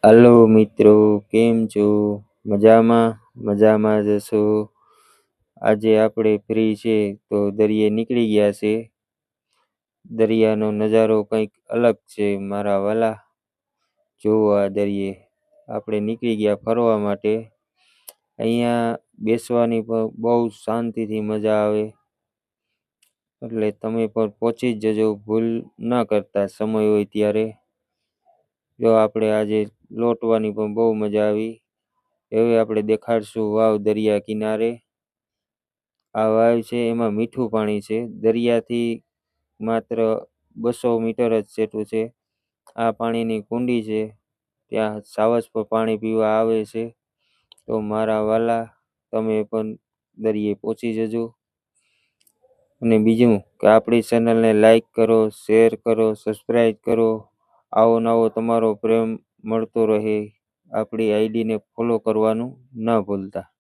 હાલો મિત્રો, કેમ છો? મજામાં? મજામાં જ હશો. આજે આપણે ફ્રી છે તો દરિયે નીકળી ગયા છે. દરિયાનો નજારો કંઈક અલગ છે મારા વાલા. જોવો આ દરિયે. આપણે નીકળી ગયા ફરવા માટે. અહીંયા બેસવાની પણ બહુ શાંતિથી મજા આવે. એટલે તમે પણ પહોંચી જ જજો, ભૂલ ના કરતા સમય હોય ત્યારે. જો આપણે આજે લોટવાની પણ બહુ મજા આવી. હવે આપણે દેખાડશું વાવ દરિયા કિનારે. આ વાવ છે એમાં મીઠું પાણી છે. દરિયાથી માત્ર 200 મીટર જ સેટું છે. આ પાણીની કુંડી છે. ત્યાં સાવજ પર પાણી પીવા આવે છે. તો મારા વાલા, તમે પણ દરિયે પહોંચી જજો. અને બીજું કે આપણી ચેનલને લાઈક કરો, શેર કરો, સબસ્ક્રાઈબ કરો. આવો નવો તમારો પ્રેમ મળતો રહે. આપણી આઈડીને ફોલો કરવાનું ના ભૂલતા.